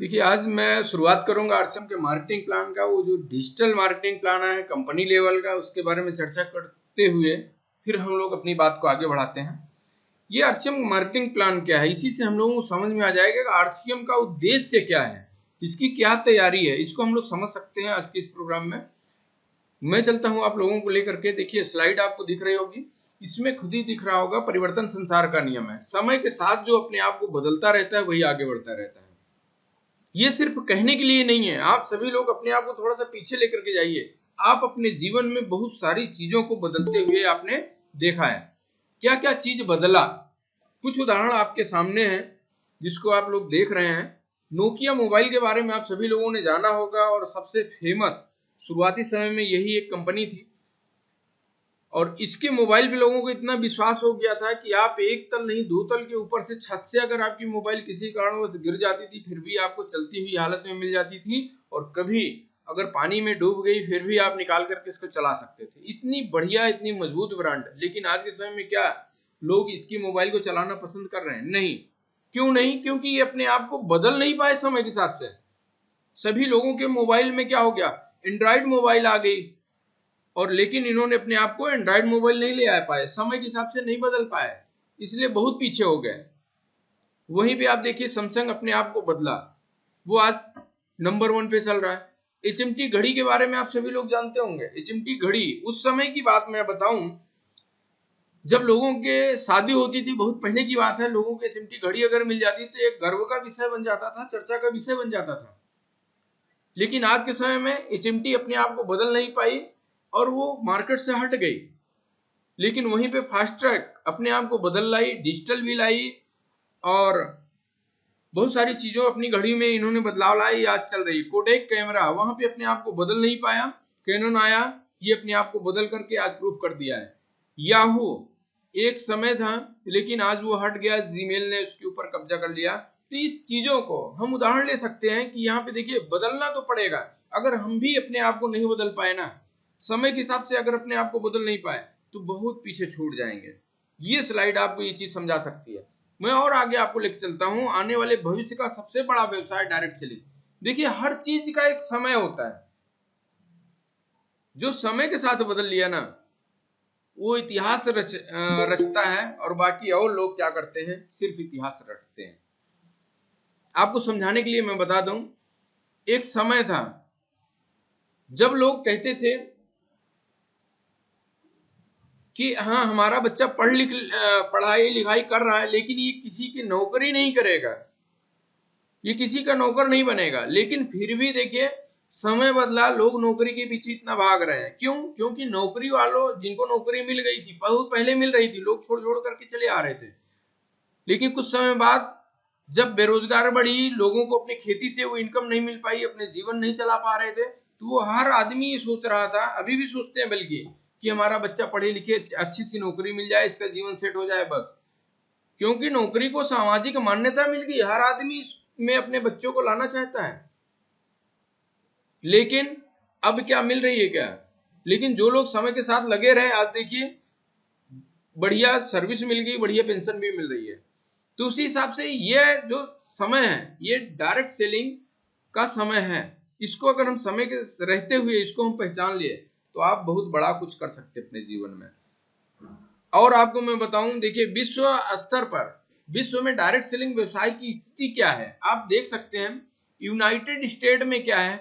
देखिए, आज मैं शुरुआत करूंगा आरसीएम के मार्केटिंग प्लान का। वो जो डिजिटल मार्केटिंग प्लान है कंपनी लेवल का, उसके बारे में चर्चा करते हुए फिर हम लोग अपनी बात को आगे बढ़ाते हैं। ये आरसीएम मार्केटिंग प्लान क्या है, इसी से हम लोगों को समझ में आ जाएगा कि आरसीएम का उद्देश्य क्या है, इसकी क्या तैयारी है, इसको हम लोग समझ सकते हैं आज के इस प्रोग्राम में। मैं चलता हूँ आप लोगों को लेकर के। देखिए, स्लाइड आपको दिख रही होगी, इसमें खुद ही दिख रहा होगा, परिवर्तन संसार का नियम है। समय के साथ जो अपने आप को बदलता रहता है वही आगे बढ़ता रहता है। ये सिर्फ कहने के लिए नहीं है, आप सभी लोग अपने आप को थोड़ा सा पीछे लेकर के जाइए। आप अपने जीवन में बहुत सारी चीजों को बदलते हुए आपने देखा है। क्या क्या चीज बदला, कुछ उदाहरण आपके सामने हैं जिसको आप लोग देख रहे हैं। नोकिया मोबाइल के बारे में आप सभी लोगों ने जाना होगा, और सबसे फेमस शुरुआती समय में यही एक कंपनी थी। और इसके मोबाइल पे लोगों को इतना विश्वास हो गया था कि आप एक तल नहीं दो तल के ऊपर से, छत से अगर आपकी मोबाइल किसी कारणवश गिर जाती थी फिर भी आपको चलती हुई हालत में मिल जाती थी, और कभी अगर पानी में डूब गई फिर भी आप निकाल करके इसको चला सकते थे। इतनी बढ़िया, इतनी मजबूत ब्रांड। लेकिन आज के समय में क्या लोग इसकी मोबाइल को चलाना पसंद कर रहे हैं? नहीं। क्यों नहीं? क्योंकि ये अपने आप को बदल नहीं पाए समय के हिसाब से। सभी लोगों के मोबाइल में क्या हो गया, एंड्रॉइड मोबाइल आ गई, और लेकिन इन्होंने अपने आप को एंड्रॉइड मोबाइल नहीं ले आ पाए, समय के हिसाब से नहीं बदल पाए, इसलिए बहुत पीछे हो गए। वहीं पे आप देखिए, सैमसंग अपने आप को बदला, वो आज नंबर 1 पे चल रहा है। एचएमटी घड़ी के बारे में आप सभी लोग जानते होंगे। एचएमटी घड़ी, उस समय की बात मैं बताऊं जब लोगों के शादी होती थी, बहुत पहले की बात है, लोगों के एचएमटी घड़ी अगर मिल जाती तो एक गर्व का विषय बन जाता था, चर्चा का विषय बन जाता था। लेकिन आज के समय में एचएमटी अपने आप को बदल नहीं पाई और वो मार्केट से हट गई। लेकिन वहीं पे फास्ट ट्रैक अपने आप को बदल लाई, डिजिटल भी लाई, और बहुत सारी चीजों अपनी घड़ी में इन्होंने बदलाव लाई, आज चल रही। कोडेक कैमरा वहां पे अपने आप को बदल नहीं पाया, कैनन आया, ये अपने आप को बदल करके आज प्रूव कर दिया है। याहू एक समय था लेकिन आज वो हट गया, जीमेल ने उसके ऊपर कब्जा कर लिया। तो इस चीजों को हम उदाहरण ले सकते हैं कि यहाँ पे देखिए, बदलना तो पड़ेगा। अगर हम भी अपने आप को नहीं बदल पाए ना, समय के हिसाब से अगर अपने आप को बदल नहीं पाए, तो बहुत पीछे छूट जाएंगे। ये स्लाइड आपको ये चीज समझा सकती है। मैं और आगे आपको लेकर चलता हूं। आने वाले भविष्य का सबसे बड़ा व्यवसाय डायरेक्ट सेलिंग। देखिए, हर चीज का एक समय होता है, जो समय के साथ बदल लिया ना, वो इतिहास रचता है, और बाकी और लोग क्या करते हैं, सिर्फ इतिहास रटते हैं। आपको समझाने के लिए मैं बता दूं, एक समय था जब लोग कहते थे कि हाँ, हमारा बच्चा पढ़ाई लिखाई कर रहा है, लेकिन ये किसी की नौकरी नहीं करेगा, ये किसी का नौकर नहीं बनेगा। लेकिन फिर भी देखिए, समय बदला, लोग नौकरी के पीछे इतना भाग रहे हैं। क्यों? क्योंकि नौकरी वालों, जिनको नौकरी मिल गई थी, बहुत पहले मिल रही थी, लोग छोड़ छोड़ करके चले आ रहे थे। लेकिन कुछ समय बाद जब बेरोजगार बढ़ी, लोगों को अपनी खेती से वो इनकम नहीं मिल पाई, अपने जीवन नहीं चला पा रहे थे, तो वो हर आदमी ये सोच रहा था, अभी भी सोचते हैं बल्कि, कि हमारा बच्चा पढ़े लिखे अच्छी सी नौकरी मिल जाए, इसका जीवन सेट हो जाए बस। क्योंकि नौकरी को सामाजिक मान्यता मिल गई, हर आदमी में अपने बच्चों को लाना चाहता है। लेकिन अब क्या मिल रही है क्या? लेकिन जो लोग समय के साथ लगे रहे, आज देखिए बढ़िया सर्विस मिल गई, बढ़िया पेंशन भी मिल रही है। तो उसी हिसाब से ये जो समय है, ये डायरेक्ट सेलिंग का समय है। इसको अगर हम समय के रहते हुए इसको हम पहचान लिए, तो आप बहुत बड़ा कुछ कर सकते हैं अपने जीवन में। और आपको मैं बताऊं, देखिए, विश्व स्तर पर, विश्व में डायरेक्ट सेलिंग व्यवसाय की स्थिति क्या है, आप देख सकते हैं। यूनाइटेड स्टेट में क्या है,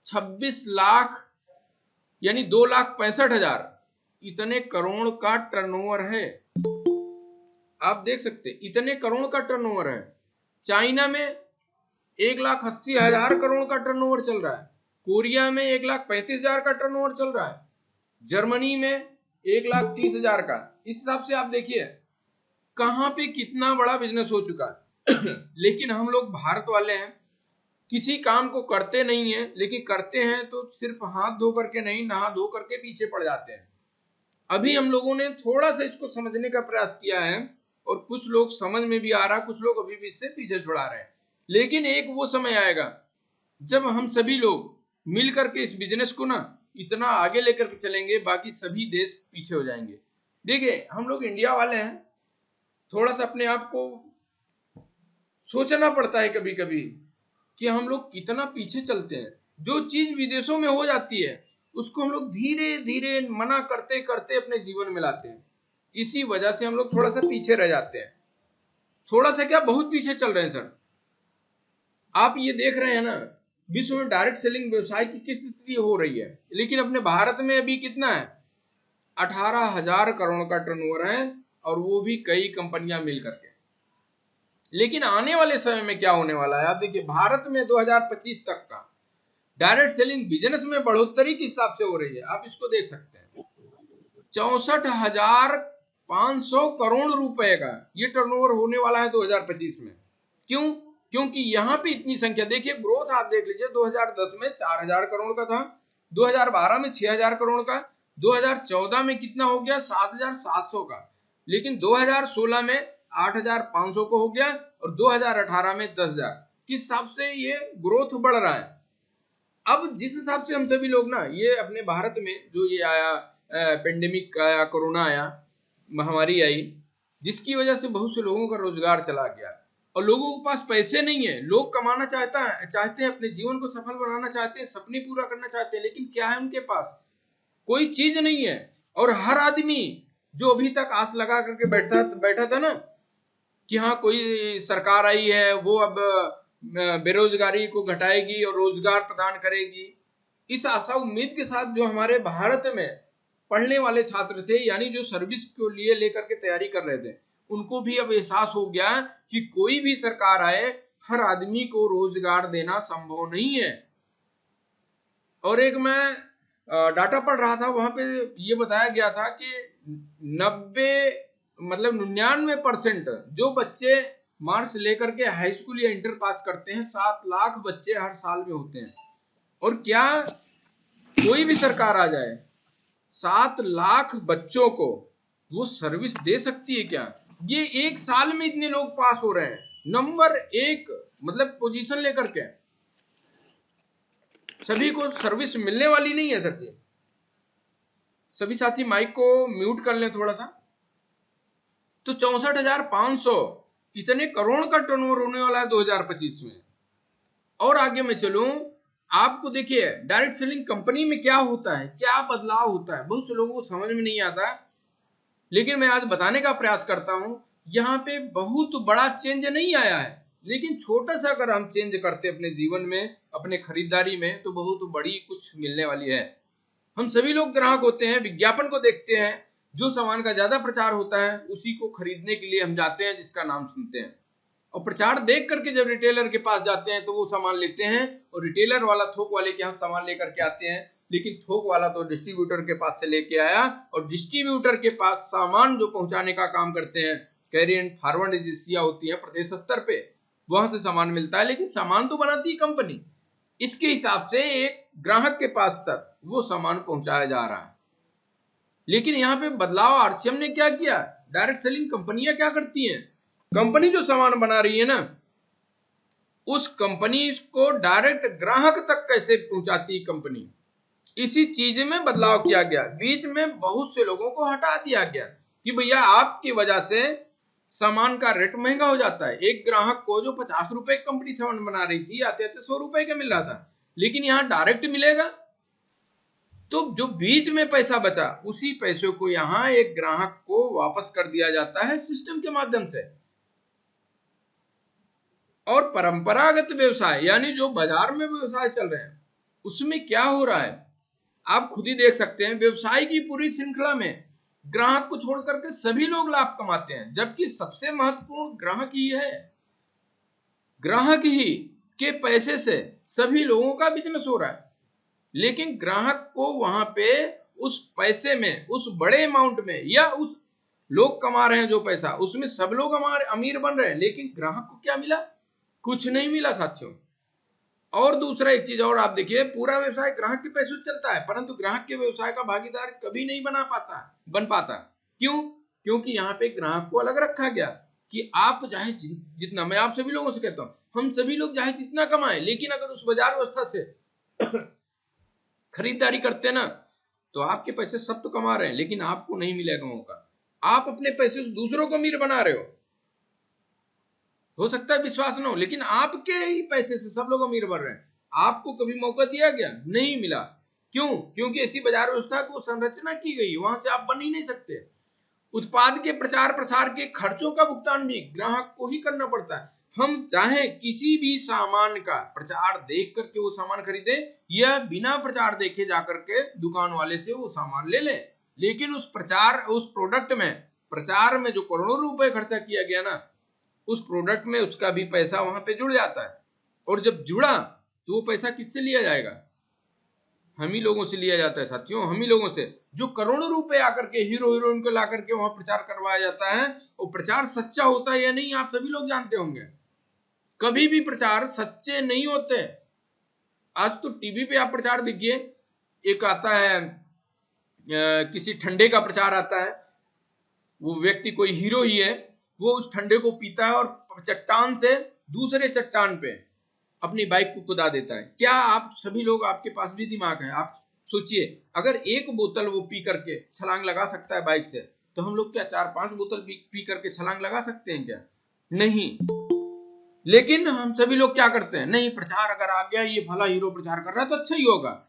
26 लाख यानी 2,65,000 इतने करोड़ का टर्नओवर है। आप देख सकते हैं, इतने करोड़ का टर्नओवर है। चाइना में 1,80,000 करोड़ का टर्नओवर चल रहा है। कोरिया में 1,35,000 का टर्नओवर चल रहा है। जर्मनी में 1,30,000 का। इस हिसाब से आप देखिए कहां पे कितना बड़ा बिजनेस हो चुका है। लेकिन हम लोग भारत वाले हैं, किसी काम को करते नहीं है, लेकिन करते हैं तो सिर्फ हाथ धो करके नहीं, नहा धो करके पीछे पड़ जाते हैं। अभी हम लोगों ने थोड़ा सा इसको समझने का प्रयास किया है, और कुछ लोग समझ में भी आ रहा, कुछ लोग अभी भी इससे पीछे छुड़ा रहे हैं। लेकिन एक वो समय आएगा जब हम सभी लोग मिल करके इस बिजनेस को ना इतना आगे लेकर के चलेंगे, बाकी सभी देश पीछे हो जाएंगे। देखिए, हम लोग इंडिया वाले हैं, थोड़ा सा अपने आप को सोचना पड़ता है कभी कभी कि हम लोग कितना पीछे चलते हैं। जो चीज विदेशों में हो जाती है उसको हम लोग धीरे धीरे मना करते करते अपने जीवन में लाते हैं। इसी वजह से हम लोग थोड़ा सा पीछे रह जाते हैं। थोड़ा सा क्या, बहुत पीछे चल रहे हैं सर। आप ये देख रहे हैं ना, विश्व में डायरेक्ट सेलिंग व्यवसाय की किस स्थिति हो रही है, लेकिन अपने भारत में अभी कितना है, 18,000 करोड़ का टर्नओवर है, और वो भी कई कंपनियां मिल करके। लेकिन आने वाले समय में क्या होने वाला है, आप देखिए भारत में 2025 तक का डायरेक्ट सेलिंग बिजनेस में बढ़ोतरी किस हिसाब से हो रही है, आप इसको देख सकते हैं। 64,500 करोड़ रुपए का ये टर्नओवर होने वाला है 2025 में। क्यों? क्योंकि यहाँ पे इतनी संख्या, देखिए ग्रोथ आप देख लीजिए, 2010 में 4,000 करोड़ का था, 2012 में 6,000 करोड़ का, 2014 में कितना हो गया, 7,700 का, लेकिन 2016 में 8,500 को हो गया, और 2018 में 10,000। किस हिसाब से ये ग्रोथ बढ़ रहा है। अब जिस हिसाब से हम सभी लोग ना, ये अपने भारत में जो ये आया पेंडेमिक आया, कोरोना आया, महामारी आई, जिसकी वजह से बहुत से लोगों का रोजगार चला गया, और लोगों के पास पैसे नहीं है। लोग कमाना चाहते हैं, अपने जीवन को सफल बनाना चाहते हैं, सपने पूरा करना चाहते हैं, लेकिन क्या है, उनके पास कोई चीज नहीं है। और हर आदमी जो अभी तक आस लगा करके बैठा था ना कि हाँ कोई सरकार आई है, वो अब बेरोजगारी को घटाएगी और रोजगार प्रदान करेगी, इस आशा उम्मीद के साथ जो हमारे भारत में पढ़ने वाले छात्र थे, यानी जो सर्विस को लिए लेकर के तैयारी कर रहे थे, उनको भी अब एहसास हो गया कि कोई भी सरकार आए, हर आदमी को रोजगार देना संभव नहीं है। और एक मैं डाटा पढ़ रहा था, वहां पे ये बताया गया था कि 99% जो बच्चे मार्क्स लेकर के हाई स्कूल या इंटर पास करते हैं, 7 लाख बच्चे हर साल में होते हैं। और क्या कोई भी सरकार आ जाए, 7 लाख बच्चों को वो सर्विस दे सकती है क्या? ये एक साल में इतने लोग पास हो रहे हैं, नंबर 1 मतलब पोजीशन लेकर के। सभी को सर्विस मिलने वाली नहीं है सर जी। सभी साथी माइक को म्यूट कर लें थोड़ा सा। तो 64,500 इतने करोड़ का टर्नओवर होने वाला है 2025 में। और आगे मैं चलूं, आपको देखिए डायरेक्ट सेलिंग कंपनी में क्या होता है, क्या बदलाव होता है, बहुत से लोगों को समझ में नहीं आता, लेकिन मैं आज बताने का प्रयास करता हूं। यहाँ पे बहुत बड़ा चेंज नहीं आया है, लेकिन छोटा सा अगर हम चेंज करते अपने जीवन में, अपने खरीदारी में, तो बहुत बड़ी कुछ मिलने वाली है। हम सभी लोग ग्राहक होते हैं, विज्ञापन को देखते हैं, जो सामान का ज्यादा प्रचार होता है उसी को खरीदने के लिए हम जाते हैं, जिसका नाम सुनते हैं, और प्रचार देख करके जब रिटेलर के पास जाते हैं तो वो सामान लेते हैं, और रिटेलर वाला थोक वाले के यहाँ सामान लेकर के आते हैं, लेकिन थोक वाला तो डिस्ट्रीब्यूटर के पास से लेके आया, और डिस्ट्रीब्यूटर के पास सामान जो पहुंचाने का काम करते हैं, कैरियर एंड फॉरवर्ड एजेंसियां होती हैं प्रदेश स्तर पे, वहां से सामान मिलता है, लेकिन सामान तो बनाती है कंपनी। इसके हिसाब से एक ग्राहक के पास तक वो सामान पहुंचाया जा रहा है। लेकिन यहाँ पे बदलाव आरसीएम ने क्या किया, डायरेक्ट सेलिंग कंपनियां क्या करती हैं, कंपनी जो सामान बना रही है ना, उस कंपनी को डायरेक्ट ग्राहक तक कैसे पहुंचाती कंपनी, इसी चीज में बदलाव किया गया। बीच में बहुत से लोगों को हटा दिया गया कि भैया आपकी वजह से सामान का रेट महंगा हो जाता है। एक ग्राहक को जो 50 रुपए कंपनी सामान बना रही थी, आते आते 100 रुपए का मिल रहा था, लेकिन यहाँ डायरेक्ट मिलेगा, तो जो बीच में पैसा बचा, उसी पैसे को यहाँ एक ग्राहक को वापस कर दिया जाता है सिस्टम के माध्यम से। और परंपरागत व्यवसाय, यानी जो बाजार में व्यवसाय चल रहे हैं, उसमें क्या हो रहा है आप खुद ही देख सकते हैं। व्यवसाय की पूरी श्रृंखला में ग्राहक को छोड़ करके सभी लोग लाभ कमाते हैं, जबकि सबसे महत्वपूर्ण ग्राहक ही है। ग्राहक ही के पैसे से सभी लोगों का बिजनेस हो रहा है, लेकिन ग्राहक को वहां पे उस पैसे में, उस बड़े अमाउंट में, या उस लोग कमा रहे हैं जो पैसा, उसमें सब लोग हमारे अमीर बन रहे हैं, लेकिन ग्राहक को क्या मिला, कुछ नहीं मिला साथियों। और दूसरा एक चीज और आप देखिए, पूरा व्यवसाय ग्राहक के पैसे से चलता है, परंतु ग्राहक के व्यवसाय का भागीदार कभी नहीं बन पाता। क्यों? क्योंकि यहाँ पे ग्राहक को अलग रखा गया कि आप चाहे जितना, मैं आप सभी लोगों से कहता हूँ, हम सभी लोग चाहे जितना कमाएं, लेकिन अगर उस बाजार व्यवस्था से खरीदारी करते ना, तो आपके पैसे सब तो कमा रहे हैं, लेकिन आपको नहीं मिलेगा मौका। आप अपने पैसे से दूसरों को अमीर बना रहे हो। हो सकता है विश्वास ना हो, लेकिन आपके ही पैसे से सब लोग अमीर बन रहे हैं। आपको कभी मौका दिया गया? नहीं मिला। क्यों? क्योंकि ऐसी बाजार व्यवस्था को संरचना की गई, वहां से आप बन ही नहीं सकते। उत्पाद के प्रचार प्रसार के खर्चों का भुगतान भी ग्राहक को ही करना पड़ता है। हम चाहे किसी भी सामान का प्रचार देख करके वो सामान खरीदे या बिना प्रचार देखे जाकर के दुकान वाले से वो सामान ले लें, लेकिन उस प्रोडक्ट में प्रचार में जो करोड़ों रुपए खर्चा किया गया ना, उस प्रोडक्ट में उसका भी पैसा वहां पे जुड़ जाता है। और जब जुड़ा तो वो पैसा किससे लिया जाएगा? हम ही लोगों से लिया जाता है साथियों, हम ही लोगों से, जो करोड़ों रुपए आकर के हीरो हीरोइन को ला करके वहां प्रचार करवाया जाता है। और प्रचार सच्चा होता है या नहीं आप सभी लोग जानते होंगे। कभी भी प्रचार सच्चे नहीं होते। आज तो टीवी पे आप प्रचार देखिए, एक आता है किसी ठंडे का प्रचार आता है, वो व्यक्ति कोई हीरो ही है, वो उस ठंडे को पीता है और चट्टान से दूसरे चट्टान पे अपनी बाइक को कुदा देता है। क्या आप सभी लोग, आपके पास भी दिमाग है, आप सोचिए, अगर एक बोतल वो पी करके छलांग लगा सकता है बाइक से, तो हम लोग क्या 4-5 बोतल पी करके छलांग लगा सकते हैं क्या? नहीं। लेकिन हम सभी लोग क्या करते हैं? नहीं, प्रचार अगर आ गया, ये भला हीरो प्रचार कर रहा है तो अच्छा ही होगा।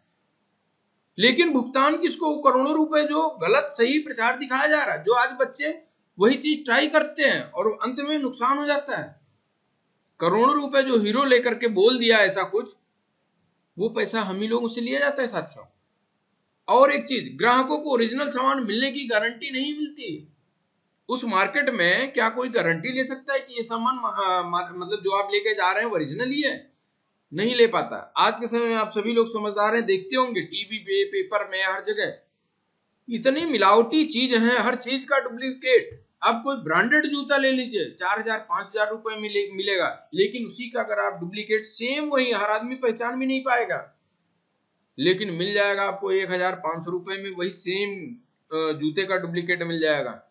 लेकिन भुगतान किसको? करोड़ों रुपए जो गलत सही प्रचार दिखाया जा रहा है, जो आज बच्चे वही चीज ट्राई करते हैं और अंत में नुकसान हो जाता है। करोड़ों रुपए जो हीरो लेकर के बोल दिया ऐसा कुछ, वो पैसा हम ही लोगों से लिया जाता है साथियों। और एक चीज, ग्राहकों को ओरिजिनल सामान मिलने की गारंटी नहीं मिलती। उस मार्केट में क्या कोई गारंटी ले सकता है कि ये सामान मतलब जो आप लेके जा रहे हैं ओरिजिनल ही है? नहीं ले पाता। आज के समय में आप सभी लोग समझदार हैं, देखते होंगे टीवी पे, पेपर में, हर जगह इतनी मिलावटी चीज है, हर चीज का डुप्लीकेट। आप कोई ब्रांडेड जूता ले लीजिए, 4,000-5,000 रुपए मिलेगा, लेकिन उसी का अगर आप डुप्लीकेट सेम वही, हर आदमी पहचान भी नहीं पाएगा, लेकिन मिल जाएगा आपको 1,500 रुपए में वही सेम जूते का डुप्लीकेट मिल जाएगा।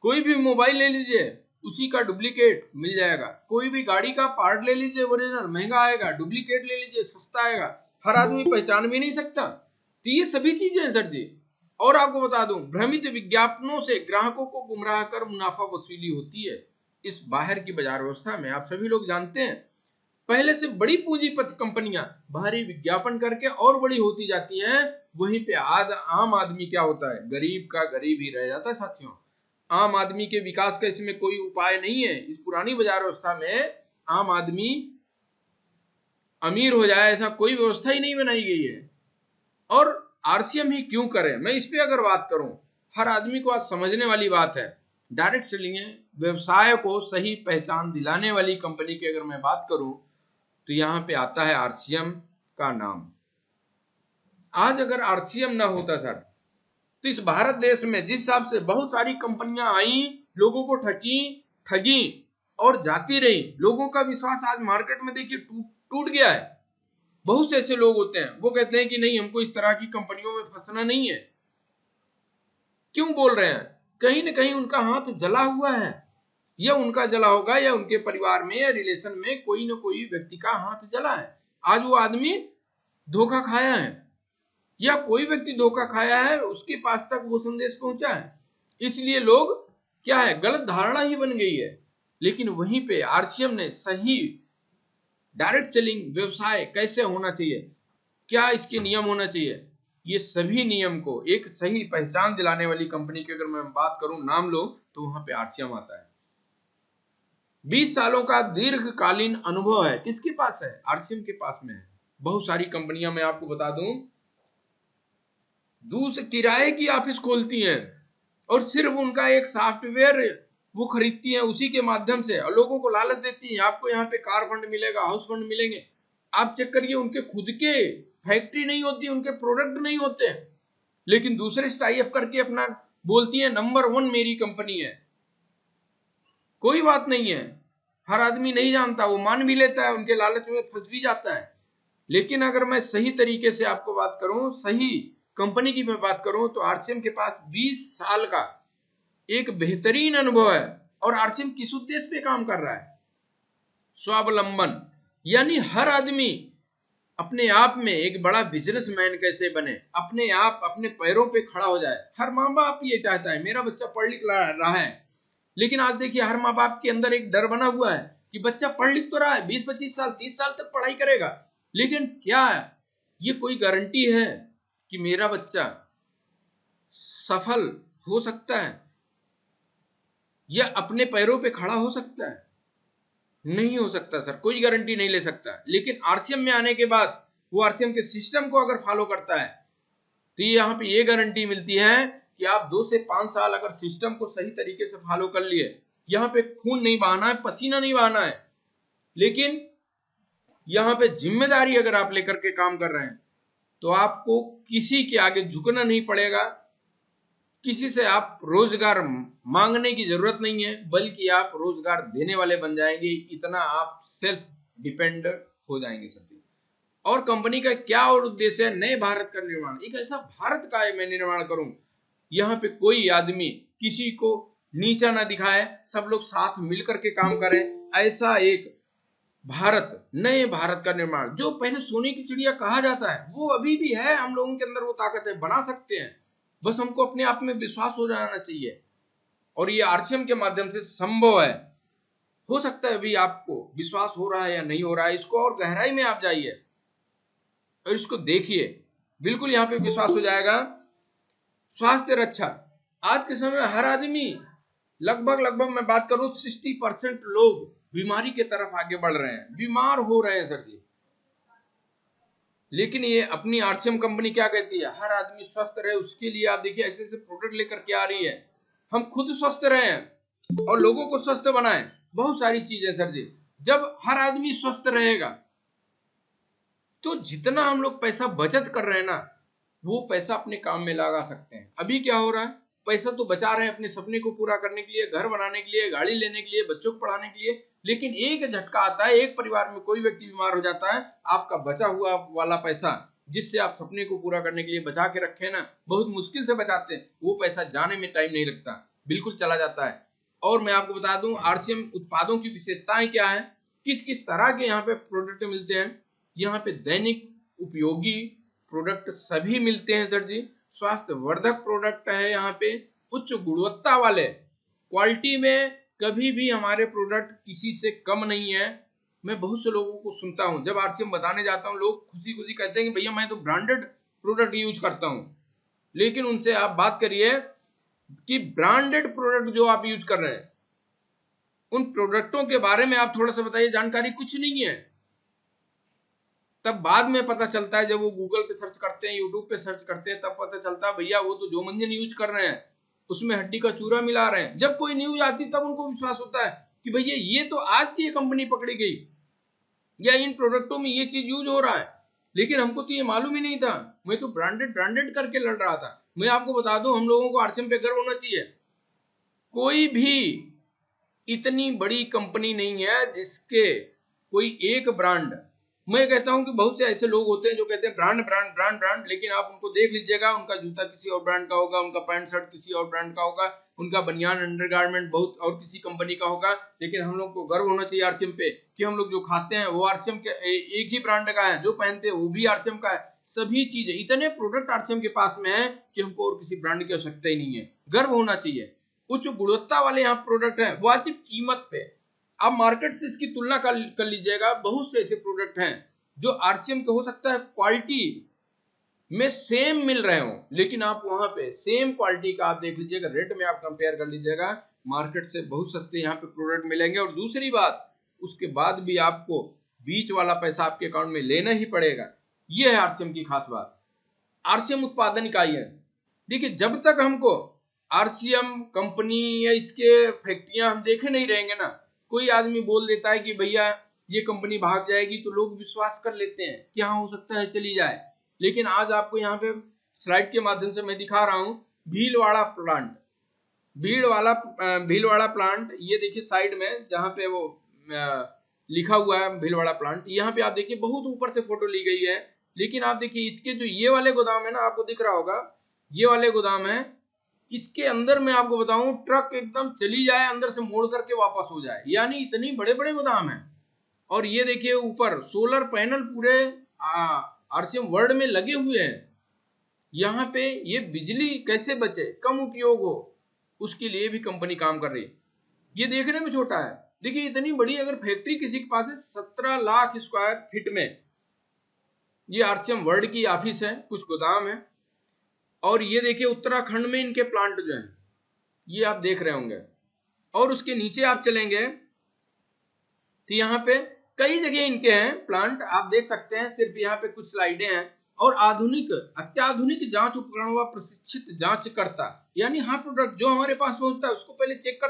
कोई भी मोबाइल ले लीजिए, उसी का डुप्लीकेट मिल जाएगा। कोई भी गाड़ी का पार्ट ले लीजिए, ओरिजिनल महंगा आएगा, डुप्लीकेट ले लीजिए सस्ता आएगा, हर आदमी पहचान भी नहीं सकता। तो ये सभी चीजें हैं सर जी। और आपको बता दूं, भ्रमित विज्ञापनों से ग्राहकों को गुमराह कर मुनाफा वसूली होती है। इस बाहर की बाजार व्यवस्था में आप सभी लोग जानते हैं, पहले से बड़ी पूंजीपति कंपनियां भारी विज्ञापन करके और बड़ी होती जाती हैं, वहीं पे आम आदमी क्या होता है? गरीब का गरीब ही रह जाता है साथियों। आम आदमी के विकास का इसमें कोई उपाय नहीं है। इस पुरानी बाजार व्यवस्था में आम आदमी अमीर हो जाए ऐसा कोई व्यवस्था ही नहीं बनाई गई है। और आरसीएम ही क्यों करें? मैं इस पे अगर बात करूं, हर आदमी को आज समझने वाली बात है। डायरेक्ट सेलिंग है, व्यवसाय को सही पहचान दिलाने वाली कंपनी की अगर मैं बात करूं, तो यहां पे आता है आरसीएम का नाम। आज अगर आरसीएम ना होता सर, तो इस भारत देश में जिस हिसाब से बहुत सारी कंपनियां आई, लोगों को ठगी और जाती रही, लोगों का विश्वास आज मार्केट में देखिए टूट गया है। बहुत से ऐसे लोग होते हैं, वो कहते हैं कि नहीं, हमको इस तरह की कंपनियों में फंसना नहीं है। क्यों बोल रहे हैं? कहीं ना कहीं उनका हाथ जला हुआ है, या उनका जला होगा, या उनके परिवार में या रिलेशन में कोई ना कोई व्यक्ति का हाथ जला है। आज वो आदमी धोखा खाया है, या कोई व्यक्ति धोखा खाया है, उसके पास तक वो संदेश पहुंचा है, इसलिए लोग क्या है, गलत धारणा ही बन गई है। लेकिन वहीं पे आरसीएम ने सही डायरेक्ट सेलिंग व्यवसाय कैसे होना चाहिए, क्या इसके नियम होना चाहिए, ये सभी नियम को एक सही पहचान दिलाने वाली कंपनी की अगर मैं बात करूं, नाम लो, तो वहां पे आरसीएम आता है। 20 सालों का दीर्घकालीन अनुभव है, किसके पास है? आरसीएम के पास में है। बहुत सारी कंपनियां, मैं आपको बता दूं, दूसरे किराए की ऑफिस खोलती हैं और सिर्फ उनका एक सॉफ्टवेयर वो खरीदती हैं, उसी के माध्यम से, और लोगों को लालच देती हैं, आपको यहाँ पे कार फंड मिलेगा, हाउस फंड मिलेंगे। आप चेक करिए, उनके खुद के फैक्ट्री नहीं होती, उनके प्रोडक्ट नहीं होते, लेकिन दूसरे से टाई अप करके अपना बोलती है नंबर 1 मेरी कंपनी है। कोई बात नहीं है, हर आदमी नहीं जानता, वो मान भी लेता है, उनके लालच में फंस भी जाता है। लेकिन अगर मैं सही तरीके से आपको बात करूं, सही कंपनी की मैं बात करूं, तो आरसीएम के पास 20 साल का एक बेहतरीन अनुभव है। और आरसीएम किस उद्देश्य पे काम कर रहा है? स्वावलंबन, यानी हर आदमी अपने आप में एक बड़ा बिजनेसमैन कैसे बने, अपने आप अपने पैरों पे खड़ा हो जाए। हर माँ बाप ये चाहता है मेरा बच्चा पढ़ लिख रहा है, लेकिन आज देखिए हर माँ बाप के अंदर एक डर बना हुआ है, कि बच्चा पढ़ लिख तो रहा है, 20-25 साल 30 साल तक पढ़ाई करेगा, लेकिन क्या ये कोई गारंटी है कि मेरा बच्चा सफल हो सकता है या अपने पैरों पे खड़ा हो सकता है? नहीं हो सकता सर, कोई गारंटी नहीं ले सकता। लेकिन आरसीएम में आने के बाद वो आरसीएम के सिस्टम को अगर फॉलो करता है तो यहाँ पे ये गारंटी मिलती है कि आप 2 से 5 साल अगर सिस्टम को सही तरीके से फॉलो कर लिए, यहाँ पे खून नहीं बहाना है, पसीना नहीं बहाना है, लेकिन यहाँ पे जिम्मेदारी अगर आप लेकर के काम कर रहे हैं तो आपको किसी के आगे झुकना नहीं पड़ेगा, किसी से आप रोजगार मांगने की जरूरत नहीं है, बल्कि आप रोजगार देने वाले बन जाएंगे। इतना आप सेल्फ डिपेंडेंट हो जाएंगे सर जी। और कंपनी का क्या और उद्देश्य है? नए भारत का निर्माण, एक ऐसा भारत का मैं निर्माण करूं यहाँ पे कोई आदमी किसी को नीचा ना दिखाए, सब लोग साथ मिलकर के काम करें, ऐसा एक भारत, नए भारत का निर्माण। जो पहले सोने की चिड़िया कहा जाता है वो अभी भी है, हम लोगों के अंदर वो ताकत है, बना सकते हैं, बस हमको अपने आप में विश्वास हो जाना चाहिए। और ये आरसीएम के माध्यम से संभव है। हो सकता है अभी आपको विश्वास हो रहा है या नहीं हो रहा है, इसको और गहराई में आप जाइए और इसको देखिए, बिल्कुल यहाँ पे विश्वास हो जाएगा। स्वास्थ्य रक्षा, आज के समय में हर आदमी लगभग मैं बात करूं 60% लोग बीमारी के तरफ आगे बढ़ रहे हैं, बीमार हो रहे हैं सर जी। लेकिन ये अपनी आरसीएम कंपनी क्या कहती है? हर आदमी स्वस्थ रहे, उसके लिए आप देखिए ऐसे ऐसे प्रोडक्ट लेकर के आ रही है। हम खुद स्वस्थ रहे और लोगों को स्वस्थ बनाएं, बहुत सारी चीजें सर जी। जब हर आदमी स्वस्थ रहेगा तो जितना हम लोग पैसा बचत कर रहे हैं ना, वो पैसा अपने काम में लगा सकते हैं। अभी क्या हो रहा है, पैसा तो बचा रहे हैं अपने सपने को पूरा करने के लिए, घर बनाने के लिए, गाड़ी लेने के लिए, बच्चों को पढ़ाने के लिए, लेकिन एक झटका आता है, एक परिवार में कोई व्यक्ति बीमार हो जाता है, आपका बचा हुआ वाला पैसा जिससे आप सपने को पूरा करने के लिए बचा के रखे ना, बहुत मुश्किल से बचाते हैं, वो पैसा जाने में टाइम नहीं लगता, बिल्कुल चला जाता है। और मैं आपको बता दूं आरसीएम उत्पादों की विशेषताएं क्या है, किस किस तरह के यहाँ पे प्रोडक्ट मिलते हैं। यहाँ पे दैनिक उपयोगी प्रोडक्ट सभी मिलते हैं सर जी। स्वास्थ्य वर्धक प्रोडक्ट है यहाँ पे, उच्च गुणवत्ता वाले, क्वालिटी में कभी भी हमारे प्रोडक्ट किसी से कम नहीं है। मैं बहुत से लोगों को सुनता हूँ, जब आरसीएम बताने जाता हूँ, लोग खुशी खुशी कहते हैं कि भैया मैं तो ब्रांडेड प्रोडक्ट यूज करता हूँ। लेकिन उनसे आप बात करिए कि ब्रांडेड प्रोडक्ट जो आप यूज कर रहे हैं, उन प्रोडक्टों के बारे में आप थोड़ा सा बताइए, जानकारी कुछ नहीं है। तब बाद में पता चलता है, जब वो गूगल पे सर्च करते हैं, यूट्यूब पे सर्च करते हैं, तब पता चलता है भैया वो तो जो मंजन यूज कर रहे हैं उसमें हड्डी का चूरा मिला रहे हैं। जब कोई न्यूज आती तब उनको विश्वास होता है कि भैया ये तो आज की ये कंपनी पकड़ी गई या इन प्रोडक्टों में ये चीज यूज हो रहा है, लेकिन हमको तो ये मालूम ही नहीं था, मैं तो ब्रांडेड करके लड़ रहा था। मैं आपको बता दूं, हम लोगों को आरसीएम पे गर्व होना चाहिए। कोई भी इतनी बड़ी कंपनी नहीं है जिसके कोई एक ब्रांड, मैं कहता हूं कि बहुत से ऐसे लोग होते हैं जो कहते हैं ब्रांड ब्रांड ब्रांड ब्रांड, लेकिन आप उनको देख लीजिएगा, उनका जूता किसी और ब्रांड का होगा, उनका पैंट शर्ट किसी और ब्रांड का होगा, उनका बनियान अंडरगारमेंट बहुत और किसी कंपनी का होगा। लेकिन हम लोग को गर्व होना चाहिए आरसीएम पे कि हम लोग जो खाते हैं वो आरसीएम के एक ही ब्रांड का है, जो पहनते हैं वो भी आरसीएम का है। सभी चीजें, इतने प्रोडक्ट आरसीएम के पास में है कि हमको और किसी ब्रांड की आवश्यकता ही नहीं है, गर्व होना चाहिए। उच्च गुणवत्ता वाले यहाँ प्रोडक्ट है वाजिब कीमत पे। आप मार्केट से इसकी तुलना कर लीजिएगा, बहुत से ऐसे प्रोडक्ट हैं जो आरसीएम के हो सकता है क्वालिटी में सेम मिल रहे हो, लेकिन आप वहां पे सेम क्वालिटी का आप देख लीजिएगा, रेट में आप कंपेयर कर लीजिएगा, मार्केट से बहुत सस्ते यहाँ पे प्रोडक्ट मिलेंगे। और दूसरी बात, उसके बाद भी आपको बीच वाला पैसा आपके अकाउंट में लेना ही पड़ेगा। यह है आरसीएम की खास बात। आरसीएम उत्पादन इकाई है। देखिए, जब तक हमको आरसीएम कंपनी या इसके फैक्ट्रियां हम देखे नहीं रहेंगे ना, कोई आदमी बोल देता है कि भैया ये कंपनी भाग जाएगी, तो लोग विश्वास कर लेते हैं कि हाँ हो सकता है चली जाए। लेकिन आज आपको यहाँ पे स्लाइड के माध्यम से मैं दिखा रहा हूँ भीलवाड़ा प्लांट, भीलवाड़ा प्लांट, ये देखिए साइड में जहाँ पे वो लिखा हुआ है भीलवाड़ा प्लांट, यहाँ पे आप देखिए बहुत ऊपर से फोटो ली गई है। लेकिन आप देखिए इसके जो ये वाले गोदाम है ना, आपको दिख रहा होगा, ये वाले गोदाम है, इसके अंदर मैं आपको बताऊं ट्रक एकदम चली जाए, अंदर से मोड़ करके वापस हो जाए, यानी इतनी बड़े बड़े गोदाम है। और ये देखिए ऊपर सोलर पैनल पूरे आरसीएम वर्ल्ड में लगे हुए हैं। यहाँ पे ये बिजली कैसे बचे, कम उपयोग हो, उसके लिए भी कंपनी काम कर रही है। ये देखने में छोटा है, देखिए इतनी बड़ी अगर फैक्ट्री किसी के पास है 17 लाख स्क्वायर फीट में, ये आरसीएम वर्ल्ड की ऑफिस है, कुछ गोदाम है। और ये देखिए उत्तराखंड में इनके प्लांट जो हैं, ये आप देख रहे होंगे। और उसके नीचे आप चलेंगे तो यहाँ पे कई जगह इनके हैं प्लांट, आप देख सकते हैं। सिर्फ यहाँ पे कुछ स्लाइडें हैं। और आधुनिक अत्याधुनिक जांच उपकरण व प्रशिक्षित जांचकर्ता, यानी हर प्रोडक्ट जो हमारे पास पहुंचता है उसको पहले चेक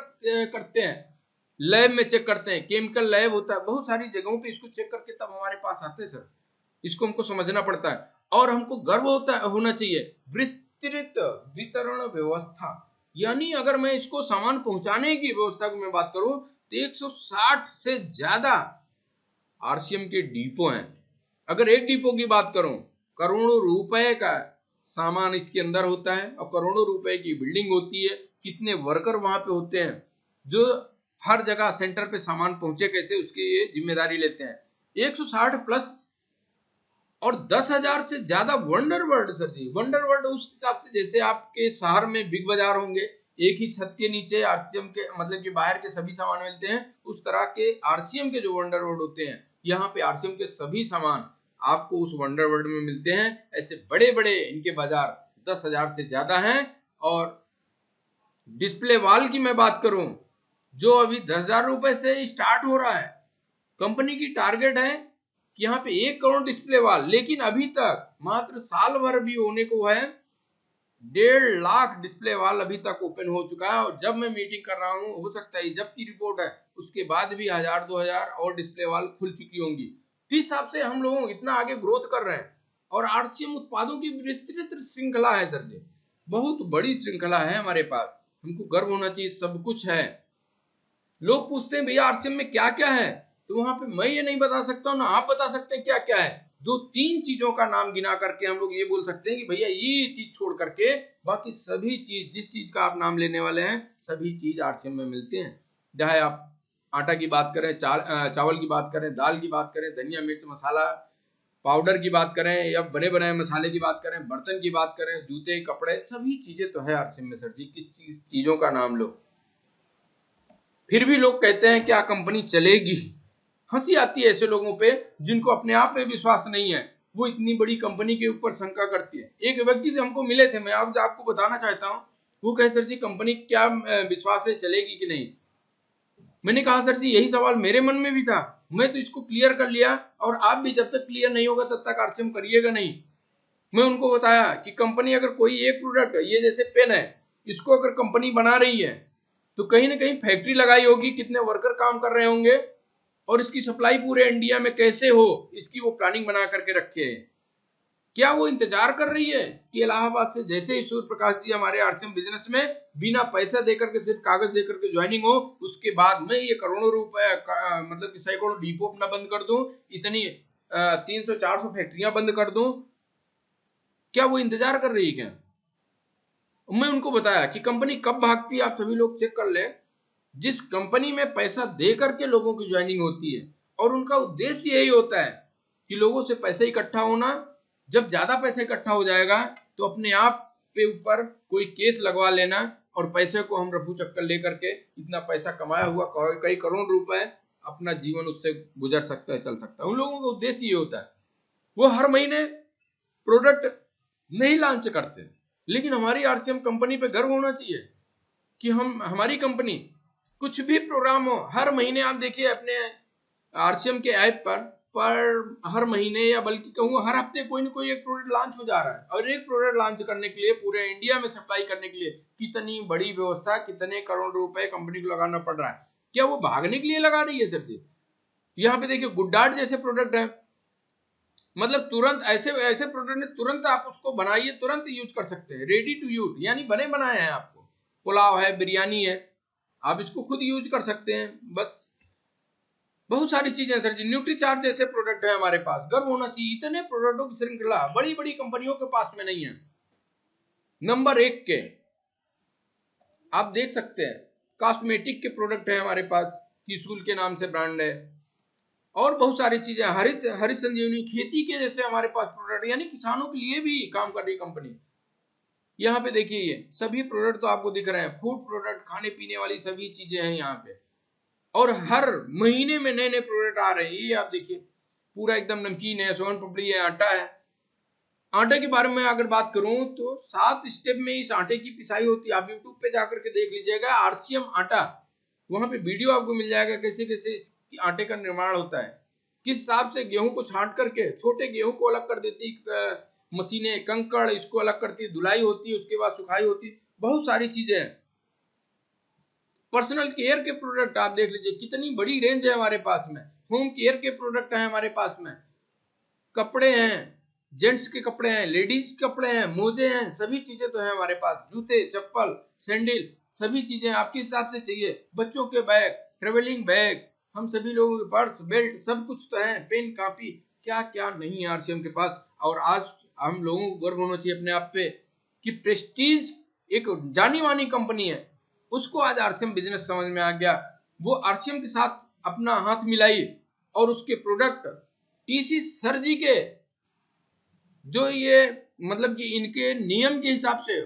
करते हैं, लैब में चेक करते हैं, केमिकल लैब होता है, बहुत सारी जगहों पे इसको चेक करके तब हमारे पास आते हैं सर। इसको हमको समझना पड़ता है और हमको गर्व होना चाहिए। विस्तृत वितरण व्यवस्था, यानी अगर मैं इसको सामान पहुंचाने की व्यवस्था की मैं बात करूं तो 160 से ज्यादा आरसीएम के डिपो हैं। अगर एक डिपो की बात करूं, करोड़ों रुपए का सामान इसके अंदर होता है और करोड़ों रुपए की बिल्डिंग होती है। कितने वर्कर वहां पे होते हैं जो हर जगह सेंटर पे सामान पहुंचे कैसे, उसकी ये जिम्मेदारी लेते हैं। 160 प्लस और 10,000 से ज्यादा वंडर वर्ल्ड सर जी। वंडर वर्ल्ड उस हिसाब से जैसे आपके शहर में बिग बाजार होंगे, एक ही छत के नीचे आरसीएम के मतलब कि बाहर के सभी सामान मिलते हैं, उस तरह के आरसीएम के जो वंडर वर्ल्ड होते हैं, यहाँ पे आरसीएम के सभी सामान आपको उस वंडर वर्ल्ड में मिलते हैं। ऐसे बड़े बड़े इनके बाजार 10,000 से ज्यादा हैं। और डिस्प्ले वॉल की मैं बात करूं जो अभी 10,000 रुपए से स्टार्ट हो रहा है। कंपनी की टारगेट है कि यहाँ पे 1 करोड़ डिस्प्ले वॉल, लेकिन अभी तक मात्र साल भर भी होने को है 1.5 लाख डिस्प्ले वॉल अभी तक ओपन हो चुका है। और जब मैं मीटिंग कर रहा हूँ, हो सकता है जब की रिपोर्ट है उसके बाद भी 1,000-2,000 और डिस्प्ले वॉल खुल चुकी होंगी। इस हिसाब से हम लोग इतना आगे ग्रोथ कर रहे हैं। और आरसीएम उत्पादों की विस्तृत श्रृंखला है सर जी, बहुत बड़ी श्रृंखला है हमारे पास, हमको गर्व होना चाहिए, सब कुछ है। लोग पूछते हैं भैया आरसीएम में क्या क्या है, तो वहां पे मैं ये नहीं बता सकता हूँ ना आप बता सकते हैं क्या क्या है। 2-3 चीजों का नाम गिना करके हम लोग ये बोल सकते हैं कि भैया ये चीज छोड़ करके बाकी सभी चीज, जिस चीज का आप नाम लेने वाले हैं सभी चीज आरसीएम में मिलते हैं। चाहे आप आटा की बात करें, चावल की बात करें, दाल की बात करें, धनिया मिर्च मसाला पाउडर की बात करें, या बने बनाए मसाले की बात करें, बर्तन की बात करें, जूते कपड़े, सभी चीजें तो है आरसीएम में सर जी। किस चीजों का नाम लो, फिर भी लोग कहते हैं क्या कंपनी चलेगी। हंसी आती है ऐसे लोगों पे जिनको अपने आप पे विश्वास नहीं है, वो इतनी बड़ी कंपनी के ऊपर शंका करती है। एक व्यक्ति जो हमको मिले थे, मैं आपको बताना चाहता हूँ, वो कहे सर जी कंपनी क्या विश्वास है चलेगी कि नहीं। मैंने कहा सर जी यही सवाल मेरे मन में भी था, मैं तो इसको क्लियर कर लिया और आप भी जब तक क्लियर नहीं होगा तब तक आरसीएम करिएगा नहीं। मैं उनको बताया कि कंपनी अगर कोई एक प्रोडक्ट, ये जैसे पेन है, इसको अगर कंपनी बना रही है तो कहीं ना कहीं फैक्ट्री लगाई होगी, कितने वर्कर काम कर रहे होंगे और इसकी सप्लाई पूरे इंडिया में कैसे हो, इसकी वो प्लानिंग बना करके रखे है। क्या वो इंतजार कर रही है कि इलाहाबाद से जैसे ही सूर्य प्रकाश जी हमारे आरसीएम बिजनेस में बिना पैसा देकर के सिर्फ कागज देकर के ज्वाइनिंग हो, उसके बाद मैं ये करोड़ों रुपए मतलब कि सैकड़ों डिपो अपना बंद कर दूं, इतनी 300-400 फैक्ट्रियां बंद कर दूं, क्या वो इंतजार कर रही है क्या। मैं उनको बताया कि कंपनी कब भागती है, आप सभी लोग चेक कर लें। जिस कंपनी में पैसा दे करके लोगों की ज्वाइनिंग होती है और उनका उद्देश्य यही होता है कि लोगों से पैसा इकट्ठा होना, जब ज्यादा पैसा इकट्ठा हो जाएगा तो अपने आप पे ऊपर कोई केस लगवा लेना और पैसे को हम रफू चक्कर लेकर के इतना पैसा कमाया हुआ कई करोड़ रुपए अपना जीवन उससे गुजर सकता है, चल सकता है। उन लोगों का उद्देश्य ये होता है। वो हर महीने प्रोडक्ट नहीं लॉन्च करते, लेकिन हमारी आरसीएम कंपनी पे गर्व होना चाहिए कि हमारी कंपनी कुछ भी प्रोग्राम हो, हर महीने आप देखिए अपने आरसीएम के ऐप पर हर महीने या बल्कि कहूँ हर हफ्ते कोई ना कोई एक प्रोडक्ट लॉन्च हो जा रहा है। और एक प्रोडक्ट लॉन्च करने के लिए पूरे इंडिया में सप्लाई करने के लिए कितनी बड़ी व्यवस्था, कितने करोड़ रुपए कंपनी को लगाना पड़ रहा है। क्या वो भागने के लिए लगा रही है सर जी। यहाँ पे देखिए गुड्डार्ट जैसे प्रोडक्ट है, मतलब तुरंत ऐसे ऐसे प्रोडक्ट ने तुरंत आप उसको बनाइए, तुरंत यूज कर सकते हैं, रेडी टू यूज, यानी बने बनाए हैं। आपको पुलाव है, बिरयानी है, आप इसको खुद यूज कर सकते हैं। बस बहुत सारी चीजें सर जी। न्यूट्रीचार्ज जैसे प्रोडक्ट है हमारे पास, गर्व होना चाहिए। इतने प्रोडक्टों की श्रृंखला बड़ी बड़ी कंपनियों के पास में नहीं है। नंबर 1 के आप देख सकते हैं कॉस्मेटिक के प्रोडक्ट है हमारे पास, किसूल के नाम से ब्रांड है, और बहुत सारी चीजें, हरित संजीवनी, खेती के जैसे हमारे पास प्रोडक्ट, यानी किसानों के लिए भी काम कर रही कंपनी। यहाँ पे देखिए ये सभी प्रोडक्ट तो आपको दिख रहे हैं, फूड प्रोडक्ट, खाने पीने वाली सभी चीजें हैं यहाँ पे। और हर महीने में नए नए प्रोडक्ट आ रहे हैं। ये आप देखिए पूरा एकदम नमकीन है, सोन पापड़ी है, आटा है। आटे के बारे में अगर बात करूं तो 7 स्टेप में इस आटे की पिसाई होती है। आप यूट्यूब पे जाकर के देख लीजिएगा आरसीएम आटा, वहां पे वीडियो आपको मिल जाएगा कैसे कैसे इस आटे का निर्माण होता है, किस हिसाब से गेहूं को छांट करके छोटे गेहूं को अलग कर देती मशीनें, कंकड़ इसको अलग करती, धुलाई होती है, उसके बाद सुखाई होती, बहुत सारी चीजें हैं। पर्सनल केयर के प्रोडक्ट आप देख लीजिए कितनी बड़ी रेंज है हमारे पास में। होम केयर के प्रोडक्ट है हमारे पास में, कपड़े हैं, जेंट्स के कपड़े हैं, लेडीज के कपड़े हैं, मोजे हैं, सभी चीजें तो है हमारे पास। जूते, चप्पल, सैंडल, सभी चीजें आपके हिसाब से चाहिए। बच्चों के बैग, ट्रेवलिंग बैग, हम सभी लोगों के पर्स, बेल्ट, सब कुछ तो है। पेन, कॉपी, क्या क्या नहीं है आरसीएम के पास। और आज हम लोगों को गर्व होना चाहिए अपने आप पे कि प्रेस्टीज एक जानी मानी कंपनी है, उसको आज आरसीएम बिजनेस समझ में आ गया। वो आरसीएम के साथ अपना हाथ मिलाई और उसके प्रोडक्ट टीसी सर जी के जो ये मतलब कि इनके नियम के हिसाब से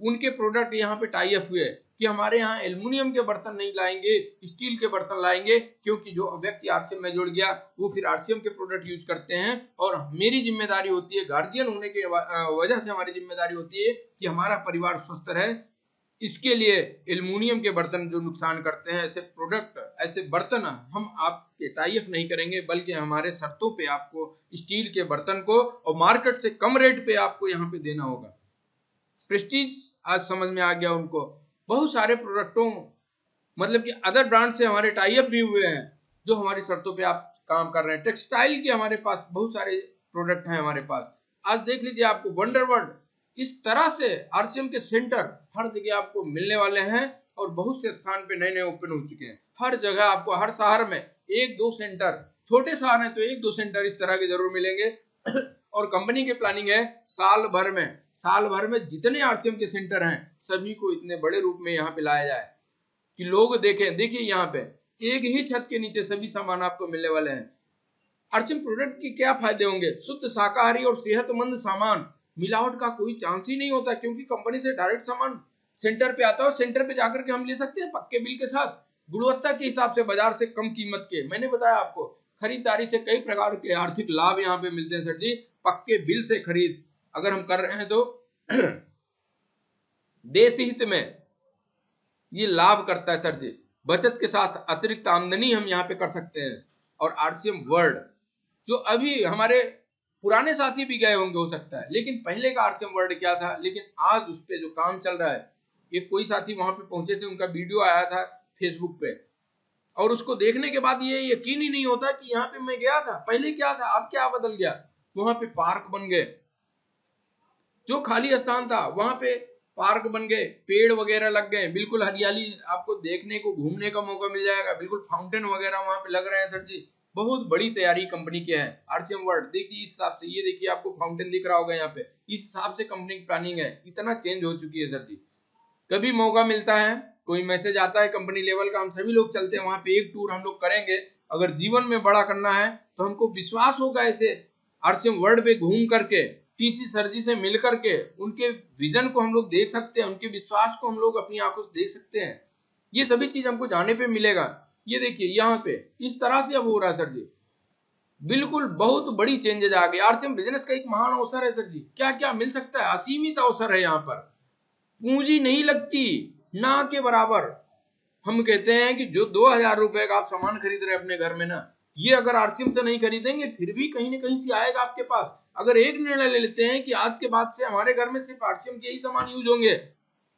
उनके प्रोडक्ट यहाँ पे टाई अप हुए कि हमारे यहाँ एल्युमिनियम के बर्तन नहीं लाएंगे, स्टील के बर्तन लाएंगे, क्योंकि जो व्यक्ति आरसीएम में जुड़ गया वो फिर आरसीएम के प्रोडक्ट यूज करते हैं। और मेरी जिम्मेदारी होती है, गार्जियन होने की वजह से हमारी जिम्मेदारी होती है कि हमारा परिवार स्वस्थ रहे। इसके लिए एल्युमिनियम के बर्तन जो नुकसान करते हैं, ऐसे प्रोडक्ट, ऐसे बर्तन हम आपके टाई अप नहीं करेंगे, बल्कि हमारे शर्तों पे आपको स्टील के बर्तन को और मार्केट से कम रेट पे आपको यहाँ पे देना होगा। प्रेस्टीज आज समझ में आ गया उनको। बहुत सारे प्रोडक्टों मतलब कि अदर ब्रांड से हमारे टाई अप भी हुए हैं जो हमारी शर्तों पे आप काम कर रहे हैं। टेक्सटाइल के हमारे पास बहुत सारे प्रोडक्ट हैं हमारे पास। आज देख लीजिए आपको वंडरवर्ल्ड, इस तरह से आरसीएम के सेंटर हर जगह आपको मिलने वाले हैं और बहुत से स्थान पे नए नए ओपन हो चुके हैं। हर जगह आपको, हर शहर में 1-2 सेंटर, छोटे शहर हैं तो 1-2 सेंटर इस तरह के जरूर मिलेंगे। और कंपनी की प्लानिंग है साल भर में जितने आरसीएम के सेंटर हैं सभी को इतने बड़े रूप में यहाँ पे लाया जाए कि लोग देखें। देखिए यहाँ पे एक ही छत के नीचे सभी सामान आपको मिलने वाले हैं। आरसीएम प्रोडक्ट के क्या फायदे होंगे? शुद्ध शाकाहारी और सेहतमंद सामान, मिलावट का कोई चांस ही नहीं होता, क्योंकि कंपनी से डायरेक्ट सामान सेंटर पे आता है और सेंटर पे जाकर के हम ले सकते हैं पक्के बिल के साथ, गुणवत्ता के हिसाब से, बाजार से कम कीमत के। मैंने बताया आपको खरीदारी से कई प्रकार के आर्थिक लाभ यहाँ पे मिलते हैं सर जी। पक्के बिल से खरीद अगर हम कर रहे हैं तो देश हित में ये लाभ करता है सर जी। बचत के साथ अतिरिक्त आमदनी हम यहाँ पे कर सकते हैं। और आरसीएम वर्ल्ड, जो अभी हमारे पुराने साथी भी गए होंगे हो सकता है, लेकिन पहले का आरसीएम वर्ल्ड क्या था, लेकिन आज उस पे जो काम चल रहा है, ये कोई साथी वहां पे पहुंचे थे, उनका वीडियो आया था फेसबुक पे, और उसको देखने के बाद ये यकीन ही नहीं होता कि यहाँ पे मैं गया था, पहले क्या था, अब क्या बदल गया। वहां पे पार्क बन गए, जो खाली स्थान था वहां पे पार्क बन गए, पेड़ वगैरह लग गए, बिल्कुल हरियाली आपको देखने को, घूमने का मौका मिल जाएगा, बिल्कुल फाउंटेन वगैरह वहां पे लग रहे हैं सर जी। बहुत बड़ी तैयारी कंपनी की है आरसीएम वर्ल्ड। देखिए इस हिसाब से, ये देखिए आपको फाउंटेन दिख रहा होगा यहाँ पे, इस हिसाब से कंपनी की प्लानिंग है। इतना चेंज हो चुकी है सर जी। कभी मौका मिलता है, कोई मैसेज आता है कंपनी लेवल का, हम सभी लोग चलते हैं वहां पे, एक टूर हम लोग करेंगे। अगर जीवन में बड़ा करना है तो हमको विश्वास होगा ऐसे आरसीएम वर्ल्ड पे घूम करके, टीसी सर जी से मिल करके, उनके विजन को हम लोग देख सकते हैं, उनके विश्वास को हम लोग अपनी आंखों से देख सकते हैं। ये सभी चीज हमको जाने पे मिलेगा। ये देखिए यहाँ पे इस तरह से अब हो रहा है सर जी, बिल्कुल बहुत बड़ी चेंजेज आ गई। आरसीएम बिजनेस का एक महान अवसर है सर जी, क्या क्या मिल सकता है, असीमित अवसर है यहाँ पर, पूंजी नहीं लगती ना के बराबर। हम कहते हैं कि जो 2000 रुपए का आप सामान खरीद रहे हैं अपने घर में ना, ये अगर आरसीएम से नहीं खरीदेंगे फिर भी कहीं ना कहीं से आएगा आपके पास। अगर एक निर्णय ले लेते हैं कि आज के बाद से हमारे घर में सिर्फ आरसीएम के ही सामान यूज होंगे,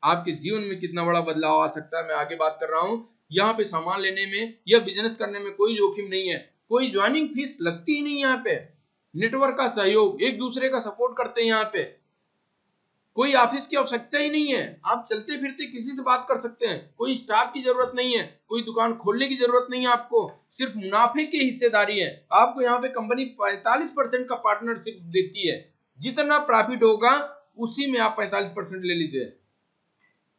आपके जीवन में कितना बड़ा बदलाव आ सकता है। मैं आगे बात कर रहा हूँ। यहाँ पे सामान लेने में या बिजनेस करने में कोई जोखिम नहीं है, कोई ज्वाइनिंग फीस लगती ही नहीं। यहाँ पे नेटवर्क का सहयोग, एक दूसरे का सपोर्ट करते हैं। यहाँ पे कोई ऑफिस की आवश्यकता ही नहीं है, आप चलते फिरते किसी से बात कर सकते हैं, कोई स्टाफ की जरूरत नहीं है, कोई दुकान खोलने की जरूरत नहीं है आपको, सिर्फ मुनाफे की हिस्सेदारी है। आपको यहाँ पे कंपनी 45% का पार्टनरशिप देती है, जितना प्रॉफिट होगा उसी में आप 45% ले लीजिए।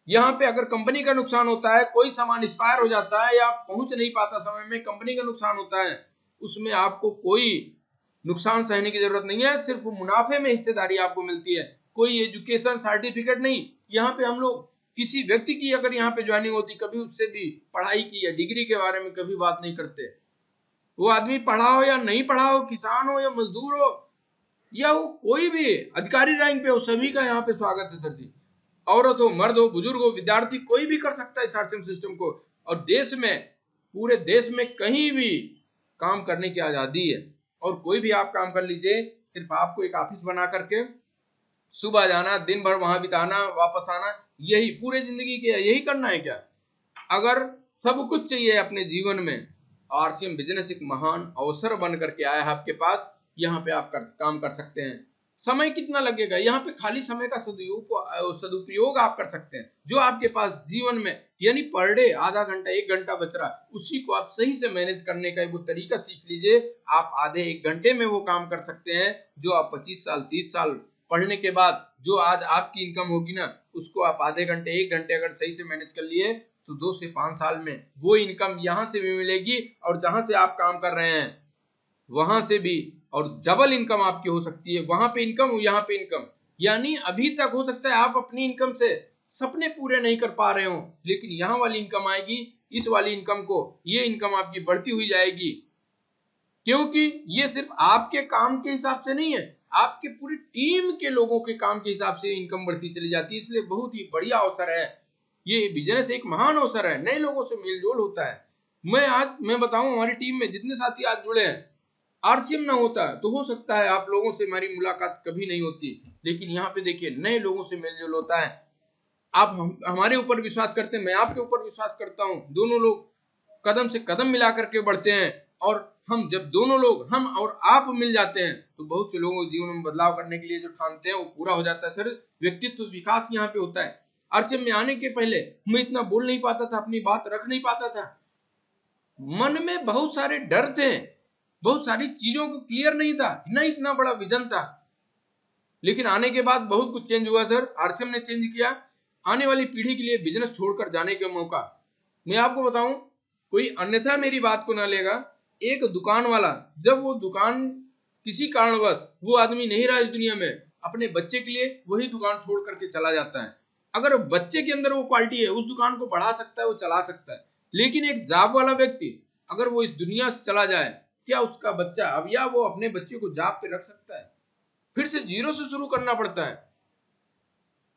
यहाँ पे अगर कंपनी का नुकसान होता है, कोई सामान एक्सपायर हो जाता है या पहुंच नहीं पाता समय में, कंपनी का नुकसान होता है, उसमें आपको कोई नुकसान सहने की जरूरत नहीं है, सिर्फ मुनाफे में हिस्सेदारी आपको मिलती है। कोई एजुकेशन सर्टिफिकेट नहीं, यहाँ पे हम लोग किसी व्यक्ति की अगर यहाँ पे ज्वाइनिंग होती, कभी उससे भी पढ़ाई की या डिग्री के बारे में कभी बात नहीं करते। वो आदमी पढ़ा हो या नहीं पढ़ा हो, किसान हो या मजदूर हो, या वो कोई भी अधिकारी रैंक पे हो, सभी का यहाँ पे स्वागत है सर जी। औरत हो, मर्द हो, बुजुर्ग हो, विद्यार्थी, कोई भी कर सकता है इस आरसीएम सिस्टम को। और देश में, पूरे देश में कहीं भी काम करने की आजादी है, और कोई भी आप काम कर लीजिए। सिर्फ आपको एक ऑफिस बना करके सुबह जाना, दिन भर वहां बिताना, वापस आना, यही पूरे जिंदगी के यही करना है क्या? अगर सब कुछ चाहिए अपने जीवन में, आरसीएम बिजनेस एक महान अवसर बन करके आया है आपके पास। यहाँ पे आप काम कर सकते हैं। समय कितना लगेगा यहाँ पे? खाली समय का सदुपयोग आप कर सकते हैं। जो आपके पास जीवन में, यानी पर डे आधा घंटा 1 घंटा बच रहा, उसी को आप सही से मैनेज करने का वो तरीका सीख लीजिए। आप आधे 1 घंटे में वो काम कर सकते हैं जो आप 25 साल 30 साल पढ़ने के बाद जो आज आपकी इनकम होगी ना, उसको आप आधे घंटे 1 घंटे अगर सही से मैनेज कर लिए तो 2 से 5 साल में वो इनकम यहाँ से भी मिलेगी, और जहां से आप काम कर रहे हैं वहां से भी, और डबल इनकम आपकी हो सकती है। वहां पे इनकम, यहाँ पे इनकम। यानी अभी तक हो सकता है आप अपनी इनकम से सपने पूरे नहीं कर पा रहे हो, लेकिन यहाँ वाली इनकम आएगी, इस वाली इनकम को, ये इनकम आपकी बढ़ती हुई जाएगी। क्योंकि ये सिर्फ आपके काम के हिसाब से नहीं है, आपके पूरी टीम के लोगों के काम के हिसाब से इनकम बढ़ती चली जाती है। इसलिए बहुत ही बढ़िया अवसर है ये बिजनेस, एक महान अवसर है। नए लोगों से मेल जोल होता है। मैं बताऊं, हमारी टीम में जितने साथी आज जुड़े हैं, आरसीएम ना होता तो हो सकता है आप लोगों से हमारी मुलाकात कभी नहीं होती, लेकिन यहाँ पे देखिए नए लोगों से मेल जोल होता है। आप हमारे ऊपर विश्वास करते हैं, मैं आपके ऊपर विश्वास करता हूँ, दोनों लोग कदम से कदम मिला करके बढ़ते हैं। और हम जब दोनों लोग, हम और आप मिल जाते हैं, तो बहुत से लोगों के जीवन में बदलाव करने के लिए जो ठानते हैं वो पूरा हो जाता है सर। व्यक्तित्व विकास यहाँ पे होता है। आरसीएम में आने के पहले मैं इतना बोल नहीं पाता था, अपनी बात रख नहीं पाता था, मन में बहुत सारे डर थे, बहुत सारी चीजों को क्लियर नहीं था, न इतना बड़ा विजन था। लेकिन आने के बाद बहुत कुछ चेंज हुआ सर, आरसीएम ने चेंज किया। आने वाली पीढ़ी के लिए बिजनेस छोड़कर जाने का मौका, मैं आपको बताऊं, कोई अन्यथा मेरी बात को ना लेगा। एक दुकान वाला, जब वो दुकान किसी कारणवश वो आदमी नहीं रहा इस दुनिया में, अपने बच्चे के लिए वही दुकान छोड़ करके चला जाता है। अगर बच्चे के अंदर वो क्वालिटी है, उस दुकान को बढ़ा सकता है, वो चला सकता है। लेकिन एक जॉब वाला व्यक्ति अगर वो इस दुनिया से चला जाए, क्या उसका बच्चा, अब या वो अपने बच्चे को जॉब पे रख सकता है? फिर से जीरो से शुरू करना पड़ता है।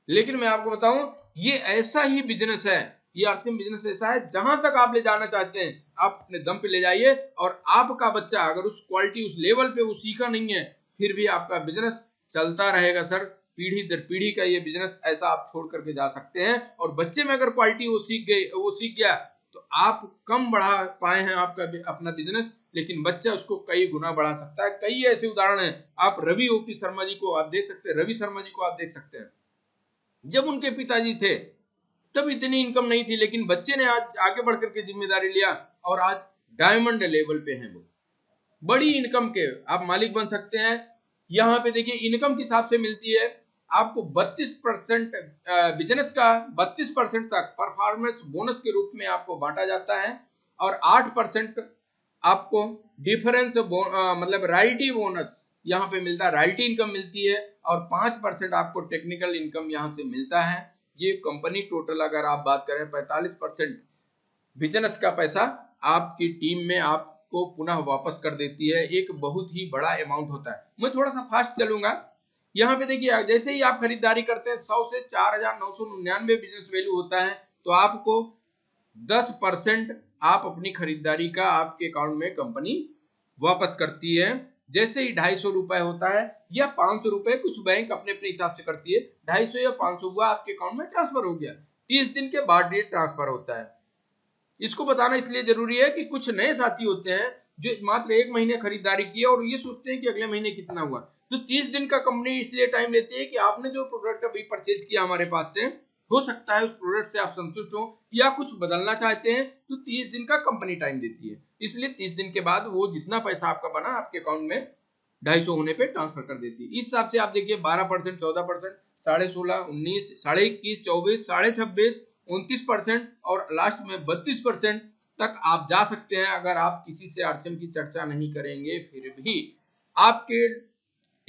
लेकिन मैं आपको बताऊं, ये ऐसा ही बिजनेस है, ये आरसीएम बिजनेस ऐसा है, जहां तक आप ले जाना चाहते हैं आप अपने दम पे ले जाइए। और आपका बच्चा अगर उस क्वालिटी, उस लेवल पे वो सीखा नहीं है, फिर भी आपका बिजनेस चलता रहेगा सर। पीढ़ी दर पीढ़ी का ये बिजनेस ऐसा आप छोड़ करके जा सकते हैं। और बच्चे में अगर क्वालिटी वो सीख गए, वो सीख गया, तो आप कम बढ़ा पाए हैं आपका अपना बिजनेस, लेकिन बच्चा उसको कई गुना बढ़ा सकता है। कई ऐसे उदाहरण हैं। आप रवि ओपी शर्मा जी को आप देख सकते हैं, रवि शर्मा जी को आप देख सकते हैं। जब उनके पिताजी थे तब इतनी इनकम नहीं थी, लेकिन बच्चे ने आज आगे बढ़ करके जिम्मेदारी लिया और आज डायमंड लेवल पे हैं वो, बड़ी इनकम के आप मालिक बन सकते हैं। यहाँ पे देखिए इनकम किस हिसाब से मिलती है आपको। 32% बिजनेस का 32% तक परफॉर्मेंस बोनस के रूप में आपको बांटा जाता है, और 8% आपको डिफरेंस मतलब रॉयल्टी बोनस यहाँ पे मिलता है, रॉयल्टी इनकम मिलती है, और 5% आपको टेक्निकल इनकम यहाँ से मिलता है। ये कंपनी टोटल अगर आप बात करें 45% बिजनेस का पैसा आपकी टीम में आपको पुनः वापस कर देती है। एक बहुत ही बड़ा अमाउंट होता है। मैं थोड़ा सा फास्ट चलूंगा। यहाँ पे देखिए, जैसे ही आप खरीदारी करते हैं 100 से 4,999 बिजनेस वैल्यू होता है, तो आपको 10% आप अपनी खरीदारी का आपके अकाउंट में कंपनी वापस करती है। जैसे ही 250 रुपए होता है या 500 रुपए, कुछ बैंक अपने अपने हिसाब से करती है, 250 या 500 हुआ आपके अकाउंट में ट्रांसफर हो गया। 30 दिन के बाद ये ट्रांसफर होता है। इसको बताना इसलिए जरूरी है कि कुछ नए साथी होते हैं जो मात्र 1 महीने खरीदारी की और ये सोचते हैं कि अगले महीने कितना हुआ। तो 30 दिन का कंपनी इसलिए टाइम लेती है कि आपने जो प्रोडक्ट अभी परचेज किया हमारे पास से, हो सकता है उस प्रोडक्ट से आप संतुष्ट हो या कुछ बदलना चाहते हैं, तो 30 दिन का कंपनी टाइम देती है। इसलिए 30 दिन के बाद वो जितना पैसा आपका बना आपके अकाउंट में 250 होने पे ट्रांसफर कर देती है। इस हिसाब से आप देखिए 12%, 14%, 16.5%, 19, 21.5, 24, 26.5, 29% और लास्ट में 32% तक आप जा सकते हैं। अगर आप किसी से आरसीएम की चर्चा नहीं करेंगे, फिर भी आपके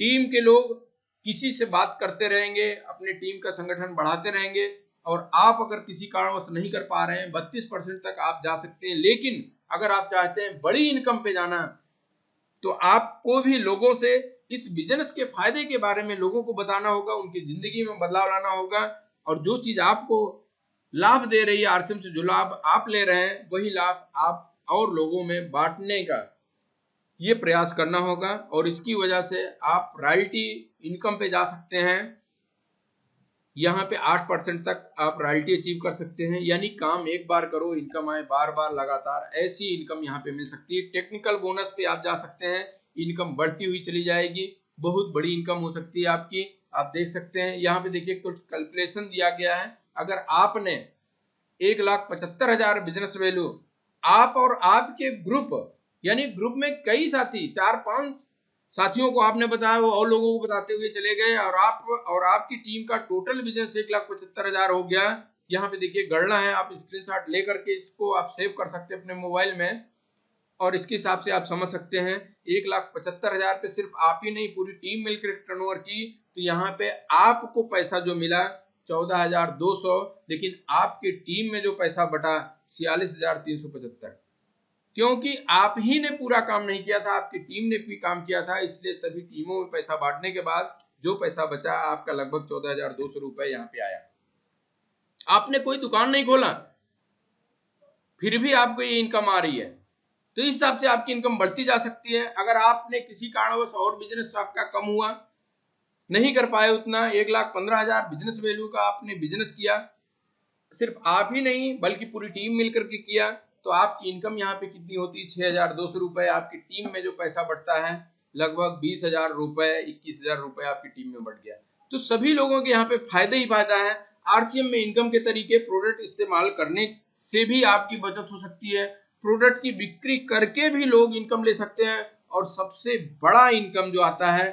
टीम के लोग किसी से बात करते रहेंगे, अपने टीम का संगठन बढ़ाते रहेंगे, और आप अगर किसी कारणवश नहीं कर पा रहे हैं 32% तक आप जा सकते हैं। लेकिन अगर आप चाहते हैं बड़ी इनकम पे जाना तो आपको भी लोगों से इस बिजनेस के फायदे के बारे में लोगों को बताना होगा, उनकी जिंदगी में बदलाव लाना होगा और जो चीज आपको लाभ दे रही है आरसीएम से, जो लाभ आप ले रहे हैं वही लाभ आप और लोगों में बांटने का ये प्रयास करना होगा। और इसकी वजह से आप रॉयल्टी इनकम पे जा सकते हैं। यहाँ पे 8% तक आप रॉयल्टी अचीव कर सकते हैं, यानी काम एक बार करो इनकम आए बार बार लगातार, ऐसी इनकम यहाँ पे मिल सकती है। टेक्निकल बोनस पे आप जा सकते हैं, इनकम बढ़ती हुई चली जाएगी, बहुत बड़ी इनकम हो सकती है आपकी। आप देख सकते हैं यहाँ पे देखिए कुछ कैलकुलेशन दिया गया है। अगर आपने 1,75,000 बिजनेस वैल्यू, आप और आपके ग्रुप, यानी ग्रुप में कई साथी 4-5 साथियों को आपने बताया, वो और लोगों को बताते हुए चले गए और आपकी टीम का टोटल बिजनेस 1,75,000 हो गया। यहाँ पे देखिए गणना है, आप स्क्रीनशॉट लेकर के इसको आप सेव कर सकते हैं अपने मोबाइल में और इसके हिसाब से आप समझ सकते हैं 1,75,000 पे सिर्फ आप ही नहीं पूरी टीम मिलकर टर्नओवर की, तो यहाँ पे आपको पैसा जो मिला 14,200, लेकिन आपकी टीम में जो पैसा बटा 46,375, क्योंकि आप ही ने पूरा काम नहीं किया था, आपकी टीम ने भी काम किया था, इसलिए सभी टीमों में पैसा बांटने के बाद जो पैसा बचा आपका लगभग 14,200 रुपए यहाँ पे आया। आपने कोई दुकान नहीं खोला फिर भी आपको ये इनकम आ रही है, तो इस हिसाब से आपकी इनकम बढ़ती जा सकती है। अगर आपने किसी कारणवश और बिजनेस आपका कम हुआ, नहीं कर पाए उतना, 1,15,000 बिजनेस वैल्यू का आपने बिजनेस किया, सिर्फ आप ही नहीं बल्कि पूरी टीम मिलकर के किया, तो आपकी इनकम यहाँ पे कितनी होती है 6,200 रुपए। आपकी टीम में जो पैसा बढ़ता है लगभग 20,000 रुपए, 21,000 रुपए आपकी टीम में बढ़ गया। तो सभी लोगों के यहाँ पे फायदा ही फायदा है। आरसीएम में इनकम के तरीके, प्रोडक्ट इस्तेमाल करने से भी आपकी बचत हो सकती है, प्रोडक्ट की बिक्री करके भी लोग इनकम ले सकते हैं, और सबसे बड़ा इनकम जो आता है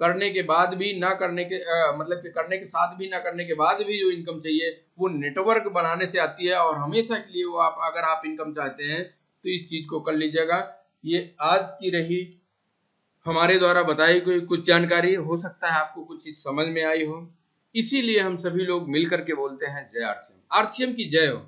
करने के बाद भी ना करने के मतलब कि करने के साथ भी ना करने के बाद भी जो इनकम चाहिए वो नेटवर्क बनाने से आती है। और हमेशा के लिए वो अगर आप इनकम चाहते हैं तो इस चीज को कर लीजिएगा। ये आज की रही हमारे द्वारा बताई गई कुछ जानकारी, हो सकता है आपको कुछ चीज समझ में आई हो, इसीलिए हम सभी लोग मिल करके बोलते हैं जय आरसीएम। आरसीएम की जय हो।